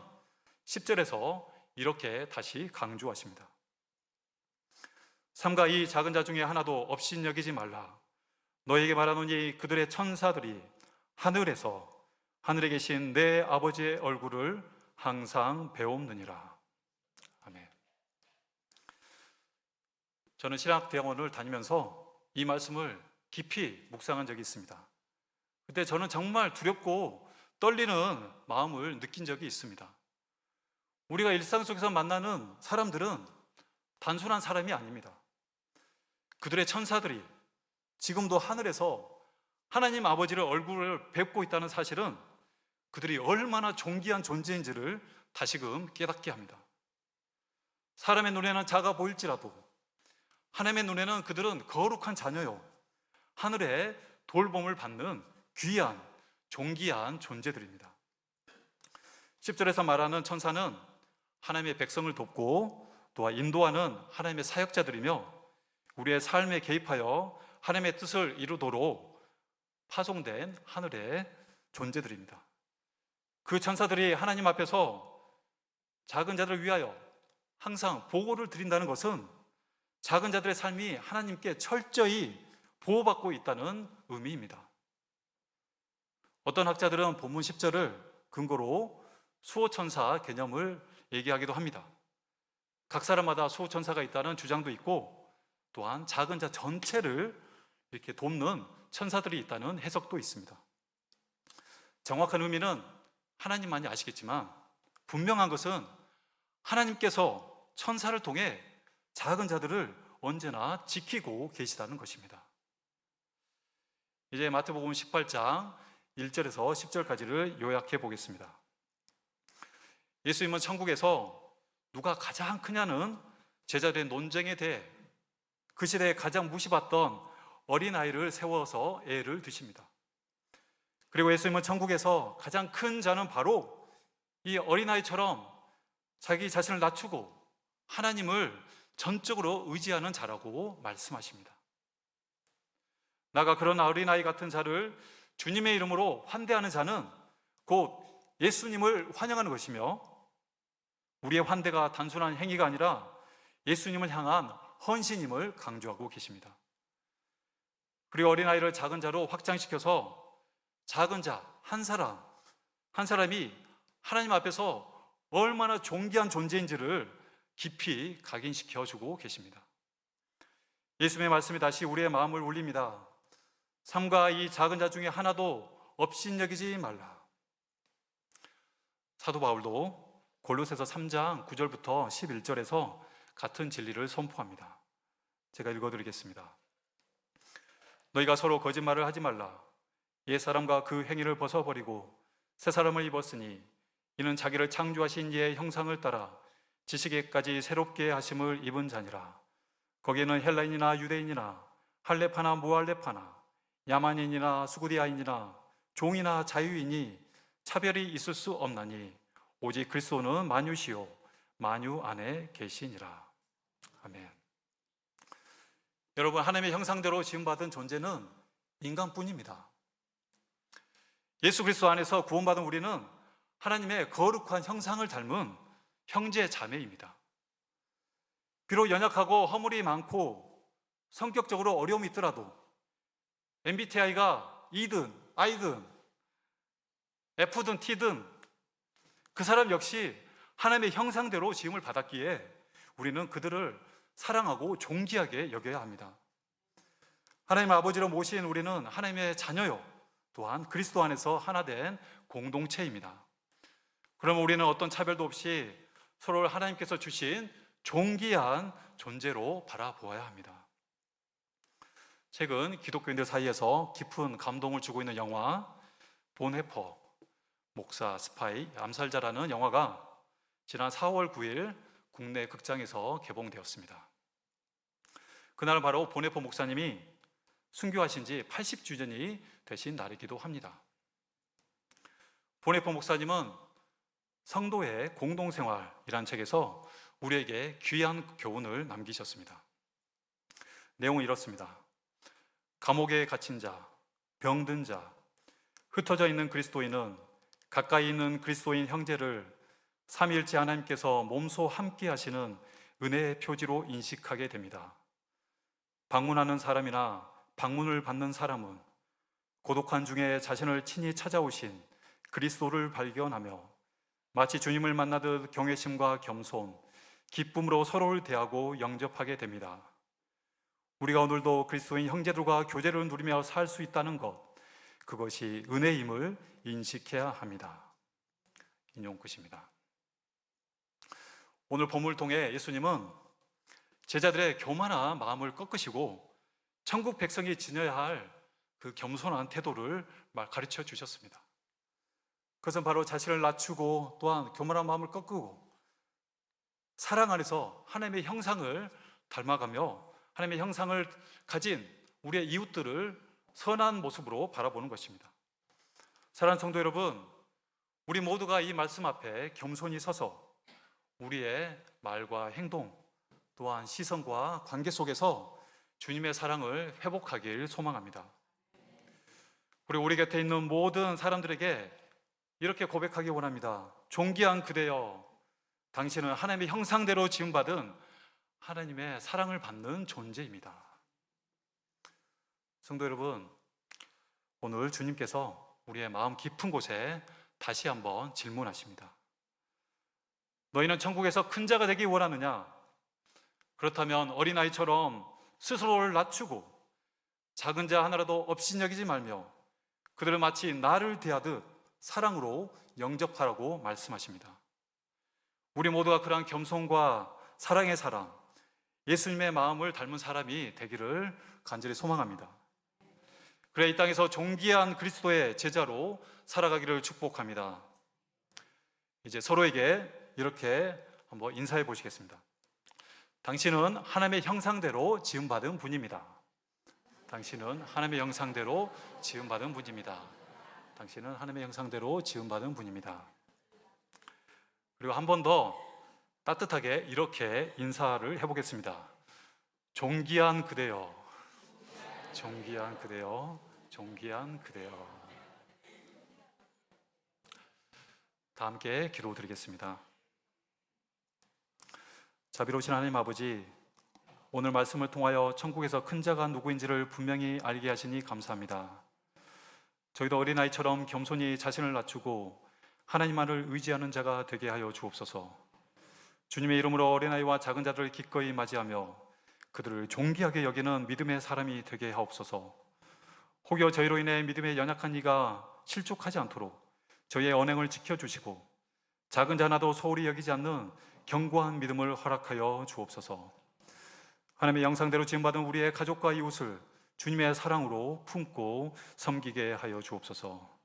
10절에서 이렇게 다시 강조하십니다. 삼가 이 작은 자 중에 하나도 업신여기지 말라. 너에게 말하노니 그들의 천사들이 하늘에 계신 내 아버지의 얼굴을 항상 배옵느니라. 아멘. 저는 신학대학원을 다니면서 이 말씀을 깊이 묵상한 적이 있습니다. 그때 저는 정말 두렵고 떨리는 마음을 느낀 적이 있습니다. 우리가 일상 속에서 만나는 사람들은 단순한 사람이 아닙니다. 그들의 천사들이 지금도 하늘에서 하나님 아버지를 얼굴을 뵙고 있다는 사실은 그들이 얼마나 존귀한 존재인지를 다시금 깨닫게 합니다. 사람의 눈에는 작아 보일지라도 하나님의 눈에는 그들은 거룩한 자녀요, 하늘의 돌봄을 받는 귀한 존귀한 존재들입니다. 10절에서 말하는 천사는 하나님의 백성을 돕고 또한 인도하는 하나님의 사역자들이며 우리의 삶에 개입하여 하나님의 뜻을 이루도록 파송된 하늘의 존재들입니다. 그 천사들이 하나님 앞에서 작은 자들을 위하여 항상 보고를 드린다는 것은 작은 자들의 삶이 하나님께 철저히 보호받고 있다는 의미입니다. 어떤 학자들은 본문 10절을 근거로 수호천사 개념을 얘기하기도 합니다. 각 사람마다 수호천사가 있다는 주장도 있고 또한 작은 자 전체를 이렇게 돕는 천사들이 있다는 해석도 있습니다. 정확한 의미는 하나님만이 아시겠지만 분명한 것은 하나님께서 천사를 통해 작은 자들을 언제나 지키고 계시다는 것입니다. 이제 마태복음 18장 1절에서 10절까지를 요약해 보겠습니다. 예수님은 천국에서 누가 가장 크냐는 제자들의 논쟁에 대해 그 시대에 가장 무시받던 어린아이를 세워서 애를 드십니다. 그리고 예수님은 천국에서 가장 큰 자는 바로 이 어린아이처럼 자기 자신을 낮추고 하나님을 전적으로 의지하는 자라고 말씀하십니다. 나가 그런 어린아이 같은 자를 주님의 이름으로 환대하는 자는 곧 예수님을 환영하는 것이며 우리의 환대가 단순한 행위가 아니라 예수님을 향한 헌신임을 강조하고 계십니다. 그리고 어린아이를 작은 자로 확장시켜서 작은 자 한 사람이 하나님 앞에서 얼마나 존귀한 존재인지를 깊이 각인시켜 주고 계십니다. 예수님의 말씀이 다시 우리의 마음을 울립니다. 삼가 이 작은 자 중에 하나도 업신여기지 말라. 사도 바울도 골로새서 3장 9절부터 11절에서 같은 진리를 선포합니다. 제가 읽어드리겠습니다. 너희가 서로 거짓말을 하지 말라. 옛사람과 그 행위를 벗어버리고 새 사람을 입었으니 이는 자기를 창조하신 이의 형상을 따라 지식에까지 새롭게 하심을 입은 자니라. 거기에는 헬라인이나 유대인이나 할레파나 무할레파나 야만인이나 수구디아인이나 종이나 자유인이 차별이 있을 수 없나니 오직 그리스도는 만유시요 만유 안에 계시니라. 아멘. 여러분, 하나님의 형상대로 지음받은 존재는 인간뿐입니다. 예수 그리스도 안에서 구원받은 우리는 하나님의 거룩한 형상을 닮은 형제 자매입니다. 비록 연약하고 허물이 많고 성격적으로 어려움이 있더라도 MBTI가 E든 I든 F든 T든 그 사람 역시 하나님의 형상대로 지음을 받았기에 우리는 그들을 사랑하고 존귀하게 여겨야 합니다. 하나님 아버지로 모신 우리는 하나님의 자녀요 또한 그리스도 안에서 하나 된 공동체입니다. 그러면 우리는 어떤 차별도 없이 서로를 하나님께서 주신 존귀한 존재로 바라보아야 합니다. 최근 기독교인들 사이에서 깊은 감동을 주고 있는 영화 본헤퍼 목사 스파이 암살자라는 영화가 지난 4월 9일 국내 극장에서 개봉되었습니다. 그날 바로 본헤퍼 목사님이 순교하신 지 80주년이 되신 날이기도 합니다. 본헤퍼 목사님은 성도의 공동생활이란 책에서 우리에게 귀한 교훈을 남기셨습니다. 내용은 이렇습니다. 감옥에 갇힌 자, 병든 자, 흩어져 있는 그리스도인은 가까이 있는 그리스도인 형제를 삼위일체 하나님께서 몸소 함께 하시는 은혜의 표지로 인식하게 됩니다. 방문하는 사람이나 방문을 받는 사람은 고독한 중에 자신을 친히 찾아오신 그리스도를 발견하며 마치 주님을 만나듯 경외심과 겸손, 기쁨으로 서로를 대하고 영접하게 됩니다. 우리가 오늘도 그리스도인 형제들과 교제를 누리며 살 수 있다는 것, 그것이 은혜임을 인식해야 합니다. 인용 끝입니다. 오늘 본문을 통해 예수님은 제자들의 교만한 마음을 꺾으시고 천국 백성이 지녀야 할 그 겸손한 태도를 가르쳐 주셨습니다. 그것은 바로 자신을 낮추고 또한 교만한 마음을 꺾고 사랑 안에서 하나님의 형상을 닮아가며 하나님의 형상을 가진 우리의 이웃들을 선한 모습으로 바라보는 것입니다. 사랑하는 성도 여러분, 우리 모두가 이 말씀 앞에 겸손히 서서 우리의 말과 행동 또한 시선과 관계 속에서 주님의 사랑을 회복하길 소망합니다. 그리고 우리 곁에 있는 모든 사람들에게 이렇게 고백하기 원합니다. 존귀한 그대여, 당신은 하나님의 형상대로 지음받은 하나님의 사랑을 받는 존재입니다. 성도 여러분, 오늘 주님께서 우리의 마음 깊은 곳에 다시 한번 질문하십니다. 너희는 천국에서 큰 자가 되기 원하느냐? 그렇다면 어린아이처럼 스스로를 낮추고 작은 자 하나라도 업신여기지 말며 그들을 마치 나를 대하듯 사랑으로 영접하라고 말씀하십니다. 우리 모두가 그러한 겸손과 사랑의 사람, 예수님의 마음을 닮은 사람이 되기를 간절히 소망합니다. 그래 이 땅에서 존귀한 그리스도의 제자로 살아가기를 축복합니다. 이제 서로에게 이렇게 한번 인사해 보시겠습니다. 당신은 하나님의 형상대로 지음받은 분입니다. 당신은 하나님의 형상대로 지음받은 분입니다. 당신은 하나님의 형상대로 지음받은 분입니다. 그리고 한 번 더 따뜻하게 이렇게 인사를 해보겠습니다. 존귀한 그대여, 존귀한 그대여, 존귀한 그대여. 다 함께 기도드리겠습니다. 자비로우신 하나님 아버지, 오늘 말씀을 통하여 천국에서 큰 자가 누구인지를 분명히 알게 하시니 감사합니다. 저희도 어린아이처럼 겸손히 자신을 낮추고 하나님만을 의지하는 자가 되게 하여 주옵소서. 주님의 이름으로 어린아이와 작은 자들을 기꺼이 맞이하며 그들을 존귀하게 여기는 믿음의 사람이 되게 하옵소서. 혹여 저희로 인해 믿음의 연약한 이가 실족하지 않도록 저희의 언행을 지켜주시고 작은 자 하나도 소홀히 여기지 않는 견고한 믿음을 허락하여 주옵소서. 하나님의 영상대로 지음받은 우리의 가족과 이웃을 주님의 사랑으로 품고 섬기게 하여 주옵소서.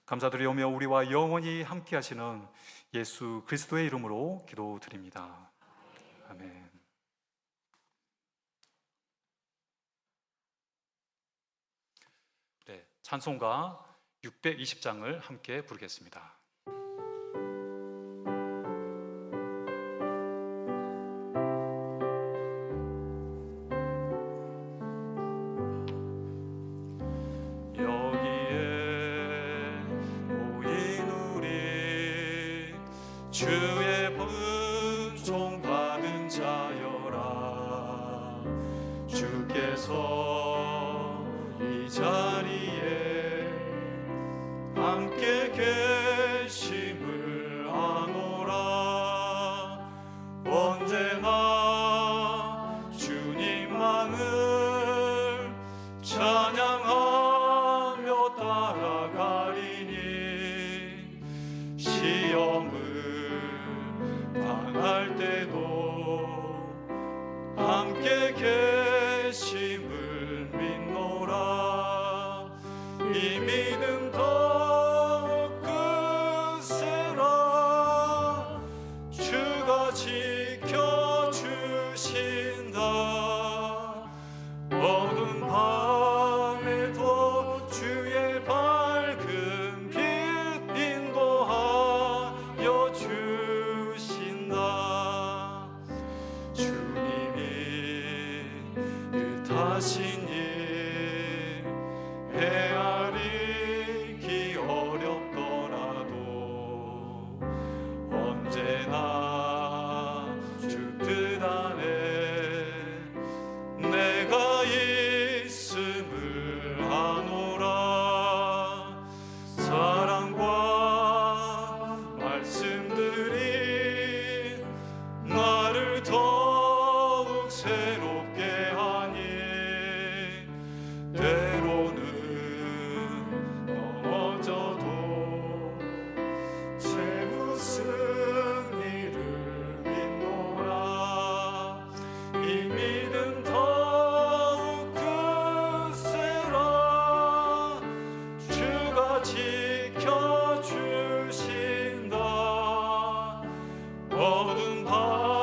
감사드리오며 우리와 영원히 함께 하시는 예수 그리스도의 이름으로 기도드립니다. 아멘. 네, 찬송가 620장을 함께 부르겠습니다. 주의 은총 받은 자여라. 주께서 이 자리에 함께 계심을 아노라. 언제나 주님만을 찬양하며 따라가리니 시험을 당할 때도 함께 계심을 믿노라. 이 믿음 더욱 크세라. 주가 지켜주신다. 어두운 밤에도 주의 밝은 빛 인도하여 주신다. 주님이 뜻하시니 헤아리기 어렵더라도 언제나 주 뜻 안에 내가 있음을 아노라. 사랑과 말씀들이 나를 더욱 새롭게 하니 때로는 넘어져도 최후 승리를 믿노라. 이 믿음 더욱 크세라. 주가 지켜주신다. 어두운 밤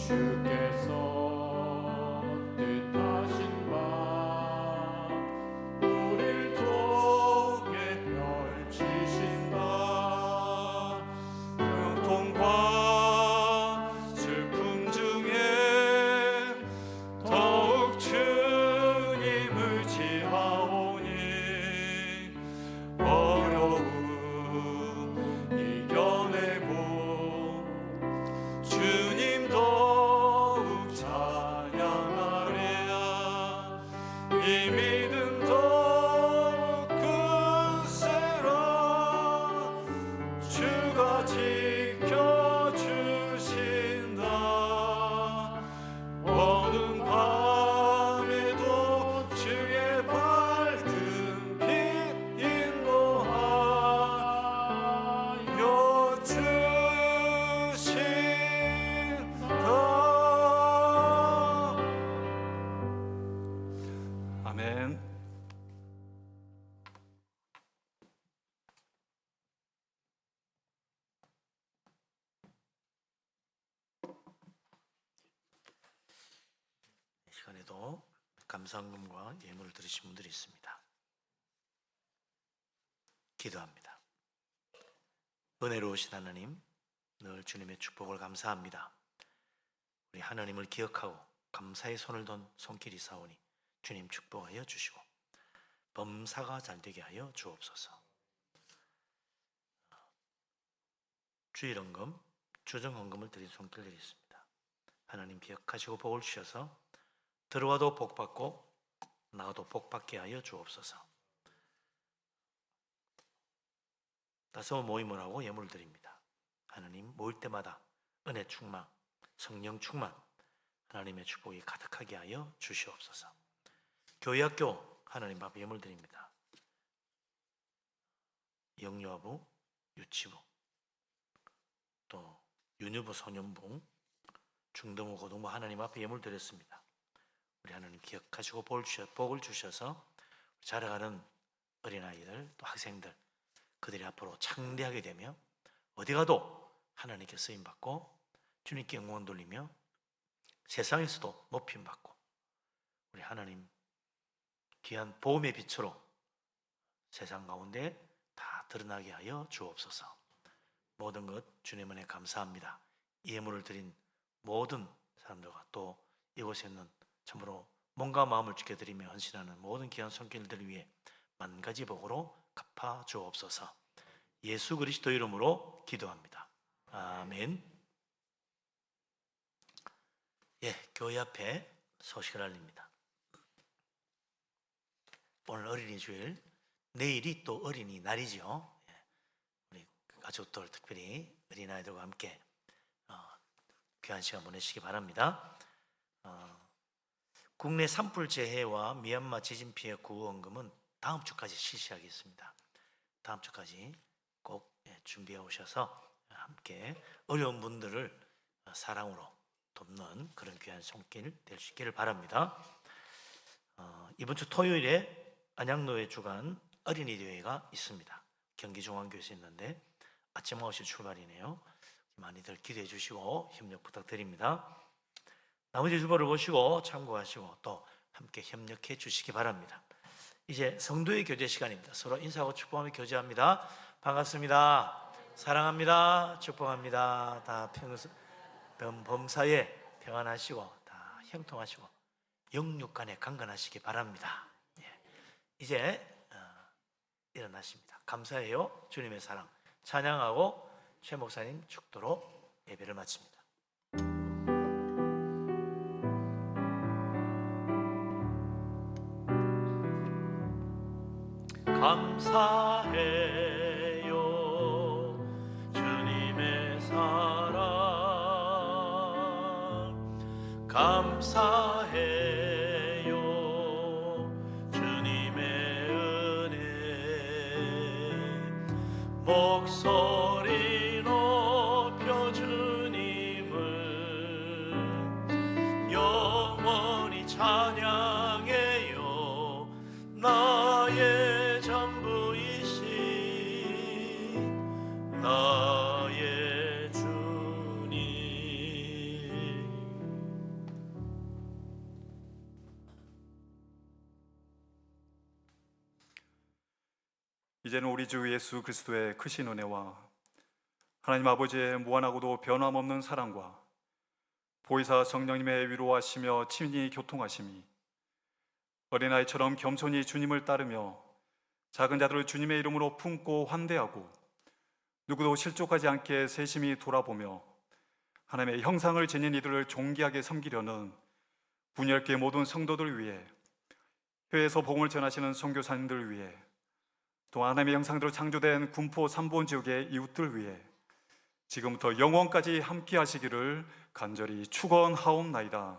주께서 뜻하신 바 우릴 통해 펼치신다. 고통과 슬픔 중에 더욱 주님 의지하오니 어려움 이겨내고 주님 더욱 찬양하리라. 이 믿음 더욱 굳세라. 주가 지켜주신다. 어두운 밤에도 주의 밝은 빛 인도하여 주신다. 아멘. 이 시간에도 감사헌금과 예물을 드리신 분들이 있습니다. 기도합니다. 은혜로우신 하나님, 늘 주님의 축복을 감사합니다. 우리 하나님을 기억하고 감사의 손을 던 손길이 사오니 주님 축복하여 주시고 범사가 잘되게 하여 주옵소서. 주일헌금, 주정헌금을 드린 손길들이 있습니다. 하나님 기억하시고 복을 주셔서 들어와도 복받고 나가도 복받게 하여 주옵소서. 따스운 모임을 하고 예물을 드립니다. 하나님 모일 때마다 은혜 충만, 성령 충만, 하나님의 축복이 가득하게 하여 주시옵소서. 교회학교 하나님 앞에 예물 드립니다. 영유아부, 유치부, 또 유년부, 소년부, 중등부, 고등부 하나님 앞에 예물 드렸습니다. 우리 하나님 기억하시고 복을 주셔서 자라가는 어린아이들 또 학생들 그들이 앞으로 창대하게 되며 어디 가도 하나님께 쓰임받고 주님께 영광 돌리며 세상에서도 높임받고 우리 하나님 귀한 복음의 빛으로 세상 가운데 다 드러나게 하여 주옵소서. 모든 것 주님 은혜 감사합니다. 이 예물을 드린 모든 사람들과 또 이곳에 있는 참으로 몸과 마음을 지켜드리며 헌신하는 모든 귀한 손길들을 위해 만가지 복으로 갚아 주옵소서. 예수 그리스도 이름으로 기도합니다. 아멘. 교회 앞에 소식을 알립니다. 오늘 어린이 주일, 내일이 또 어린이날이죠. 우리 가족들 특별히 어린아이들과 함께 귀한 시간 보내시기 바랍니다. 국내 산불 재해와 미얀마 지진 피해 구호헌금은 다음 주까지 실시하겠습니다. 다음 주까지 꼭 준비해 오셔서 함께 어려운 분들을 사랑으로 돕는 그런 귀한 손길 될 수 있기를 바랍니다. 이번 주 토요일에 안양노회 주간 어린이 대회가 있습니다. 경기중앙교회에서 있는데 아침 9시 출발이네요. 많이들 기대해 주시고 협력 부탁드립니다. 나머지 주보를 보시고 참고하시고 또 함께 협력해 주시기 바랍니다. 이제 성도의 교제 시간입니다. 서로 인사하고 축복하며 교제합니다. 반갑습니다. 사랑합니다. 축복합니다. 다 범사에 평안하시고 다 형통하시고 영육간에 강건하시기 바랍니다. 이제 일어나십니다. 감사해요. 주님의 사랑 찬양하고 최 목사님 축도로 예배를 마칩니다. 감사해요 주님의 사랑 감사해요 주님의 은혜 목소리 높여 주님을 영원히 찬양해요 나의 전부이신 나의 주님 이제는 우리 주 예수 그리스도의 크신 은혜와 하나님 아버지의 무한하고도 변함없는 사랑과 보혜사 성령님의 위로하시며 친히 교통하심이 어린아이처럼 겸손히 주님을 따르며 작은 자들을 주님의 이름으로 품고 환대하고 누구도 실족하지 않게 세심히 돌아보며 하나님의 형상을 지닌 이들을 존귀하게 섬기려는 분열계 모든 성도들 위해, 해외에서 복음을 전하시는 선교사님들 위해, 또 하나님의 형상대로 창조된 군포 3본 지역의 이웃들 위해 지금부터 영원까지 함께 하시기를 간절히 축원하옵나이다.